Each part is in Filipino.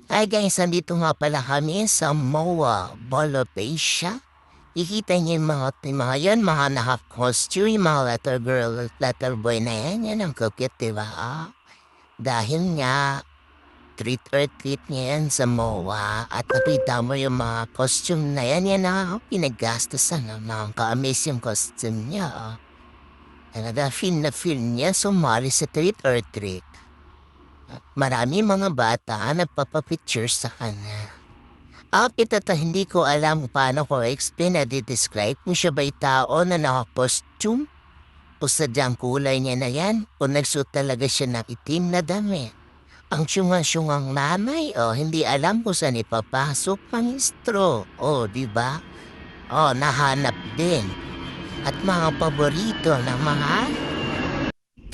Hi guys, nandito nga pala kami sa MOA Bolopecia. Ikita niyo yung mga yan, mga naka-costume, yung mga letter girl, letter boy na yan. Yan ang kukit, diba? Dahil nga, treat or treat niya yan sa MOA. At nakita mo yung mga costume na yan, yan ang pinaggastosan ng mga ka-amaze yung costume niya. Talaga, feel na feel niya sumali sa treat or treat. Marami mga bata nagpapapicture sa kanya. Hindi ko alam paano ko explain na describe kung siya ba'y tao na naka-costume o sadyang kulay niya na yan o nagsuot talaga siya ng itim na damit. Ang syungang-syungang nanay hindi alam kung saan ipapasok ang straw. Di ba? Nahanap din. At mga paborito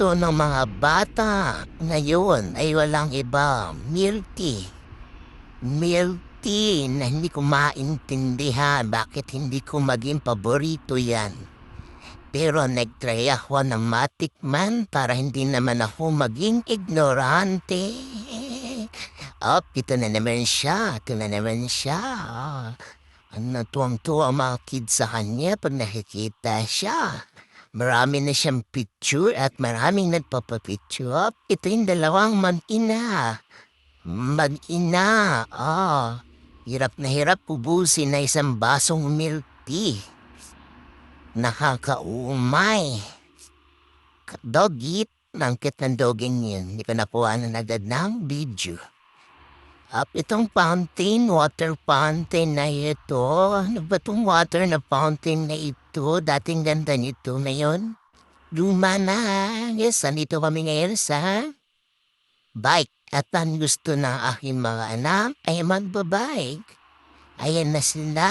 ng mga bata ngayon ay walang iba, milk tea. Milk tea na hindi ko maintindihan bakit hindi ko maging paborito yan. Pero nagtry ako ng matikman para hindi naman ako maging ignorante. Ito na naman siya. Ito na naman siya. Tuwang-tuwa ang mga kids sa kanya pag nakikita siya. Marami na siyang picture at maraming nagpapapicture. Ito yung dalawang mag-ina. Mag-ina. Hirap na hirap ubusin na isang basong milk tea. Nakakaumay. Dogit. Nangkit ng doging yun. Hindi ko nakuha na agad ng video. Itong fountain, water fountain na ito. Ano ba itong water na fountain na ito? Dating ganda nito ngayon. Luma na. Yes, nandito kami ngayon sa bike. At ang gusto ng aking mga anak ay magbabike. Ayan na sila,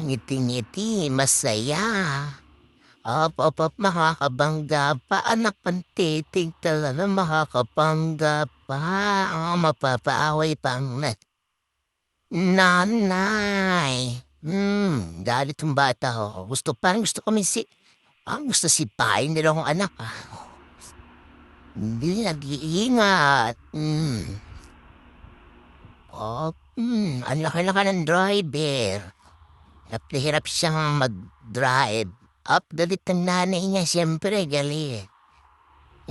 ngiti-ngiti, masaya. Makakabangga pa. Anak pantitig talaga, makakabangga pa. Mapapaaway pa ang nanay. Galit yung bata ko. Gusto kami gusto si Pai, hindi lang akong anak Hindi nag-iingat. Ang laki-laki ng driver. Hirap na hirap siyang mag-drive. Galit ng nanay niya, siyempre, galit.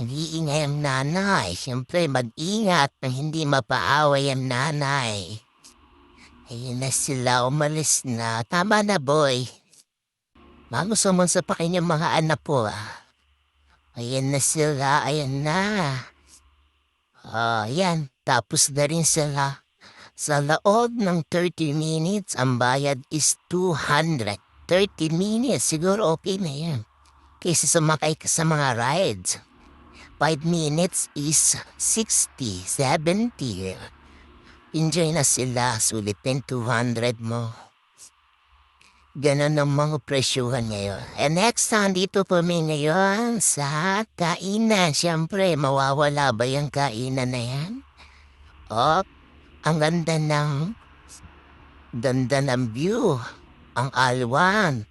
Nag-iingay ang nanay. Siyempre, mag-ingat na hindi mapaaway ang nanay. Ayun na sila, umalis na. Tama na, boy. Magusto sa pa kanyang mga anak po, Ayan na sila, ayan na. Yan. Tapos na rin sila. Sa loob ng 30 minutes, ang bayad is 200. 30 minutes, siguro okay na yan. Kaysa sumakay ka sa mga rides. 5 minutes is 60, 70. Enjoy na sila, sulitin 200 mo. Ganon ang mga presyuhan ngayon. And next, dito kami ngayon sa kainan. Siyempre, mawawala ba yung kainan na yan? Ang ganda ng view. Ang alwan.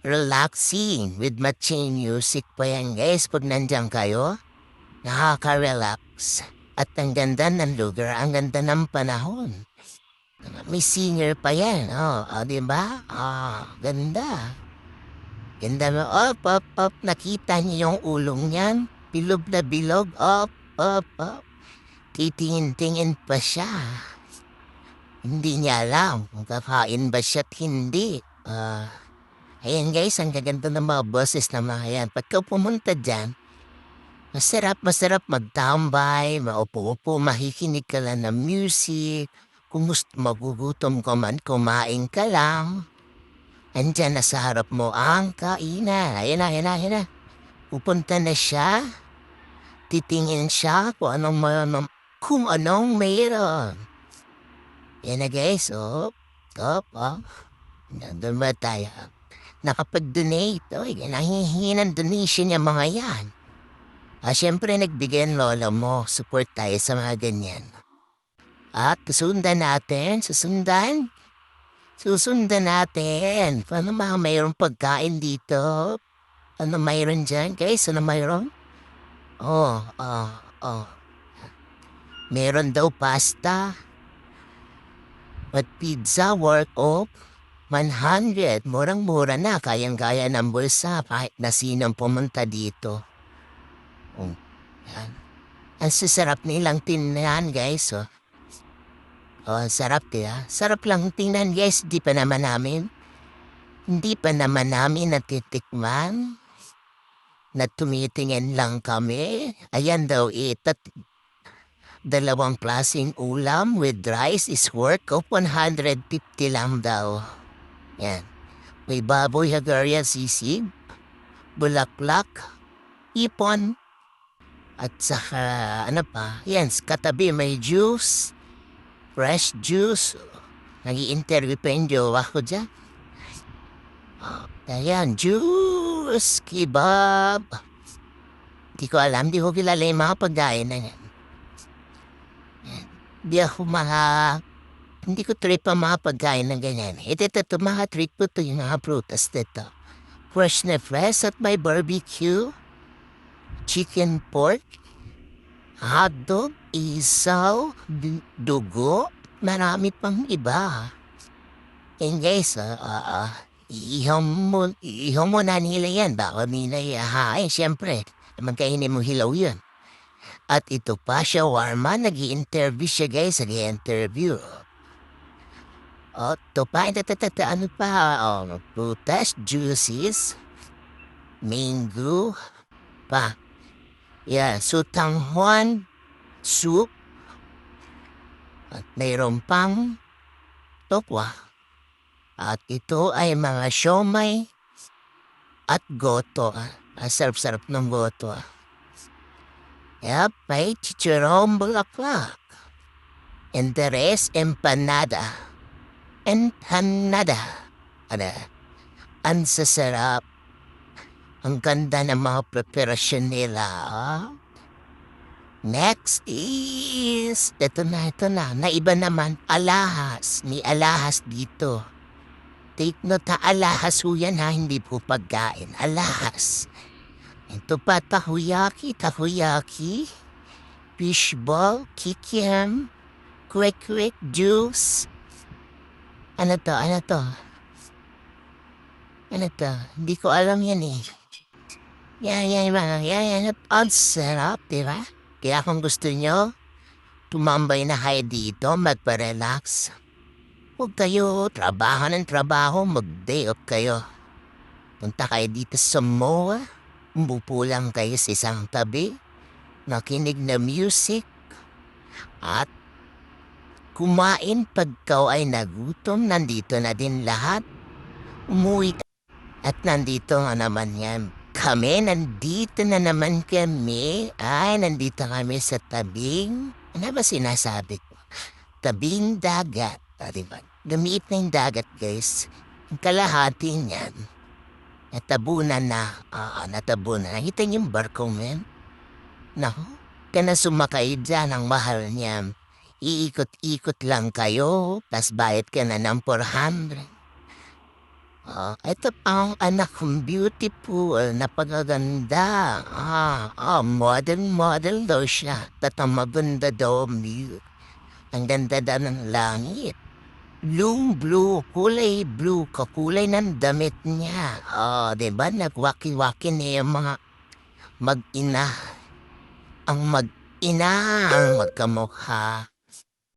Relaxing with matching music pa yan, guys. Pag nandiyan kayo, nakaka-relax. At ang ganda ng lugar, ang ganda ng panahon. May singer pa yan, diba? Ganda. Ganda mo, nakita niyo yung ulong niyan? Bilog na bilog, titingin-tingin pa siya. Hindi niya alam kung kakain ba siya't hindi. Ayan guys, ang gaganda ng mga boses na mga yan. Pagka pumunta dyan, masarap magtambay, maupo-upo, makikinig ka lang ng music. Kung gusto magugutom ka man, kumain ka lang. Andyan na sa harap mo ang kainan. Ayan na. Pupunta na siya. Titingin siya kung anong mayroon. Yan na guys, Nandun ba tayo? Nakapag-donate. Nahihingi ng donation yung mga yan. Siyempre nagbigay ang lola mo. Support tayo sa mga ganyan. At susundan natin. Paano mayroong pagkain dito? Ano mayroon dyan, guys? Ano mayroon? Meron daw pasta. At pizza worth of 100. Murang-mura na, kayang-kaya ng bulsa kahit na sinong pumunta dito. Oh, yan. Ang sasarap nilang tingnan, guys, oh. Oh, sarap kaya. Sarap lang tingnan, guys. Hindi pa naman namin natitikman. Na tumitingin lang kami. Ayan daw, dalawang klaseng ulam with rice is worth of 150 lang daw. Yan. May baboy, hagarya, sisig, bulaklak, ipon, at saka ano pa. Yan, katabi may juice, fresh juice. Nag-i-interview pa yung jowa ko dyan. Ayan, juice, kebab. Di ko alam, di ko kilala yung mga pagkain na yan. Di ako hindi ko trip ang mga pagkain ng ganyan. Ito, mga trip ko to yung mga prutas dito. Fresh na fresh at may barbecue, chicken pork, hotdog, isaw, dugo, marami pang iba. And guys, ihaw mo na nila yan. Baka nila ihahain, siyempre. Naman kainin mo hilaw yun. At ito pa, shawarma, nag-i-interview siya guys, nag-i-interview. Ito pa, ano pa, prutas, juices, mango, pa. Yeah, sutanghon, soup, at mayroon pang tokwa. At ito ay mga siomay at goto. Sarap-sarap ng goto. Yep, may chicharong bulaklak. And the rest, empanada. Empanada. Ang sasarap. Ang ganda ng mga preparasyon nila. Next is, ito na. Naiba naman, alahas. May alahas dito. Take note ha, alahas ho yan ha, hindi po pagkain. Alahas. Ito pa, takoyaki, fishball, kikiam, quick juice. Ano to? Hindi ko alam yan eh. Yan. Ang sarap, diba? Kaya kung gusto nyo, tumambay na kayo dito, magpa-relax. Huwag kayo trabaho ng trabaho, mag-day off kayo. Punta kayo dito sa MOA. Umupo lang kayo sa isang tabi, nakinig na music, at kumain pagkaw ay nagutom. Nandito na din lahat. Umuwi at nandito nga naman yan. Nandito na naman kami. Nandito kami sa tabing, ano ba sinasabi ko? Tabing dagat. Diba? Gamiit na yung dagat, guys. Ang kalahati niyan. Natabunan na. Nakita niyo yung barko, men? Naku, kaya sumakay dyan ang mahal niya. Iikot-ikot lang kayo, tas bayad ka na ng 400. Ito ang anak kong beautiful, napagaganda. Model daw siya. Maganda daw, ang ganda daw ng langit. Blue, kulay blue, kakulay ng damit niya. Diba, nagwaki-waki na yung mga mag-ina. Ang mag-ina ang magkamukha.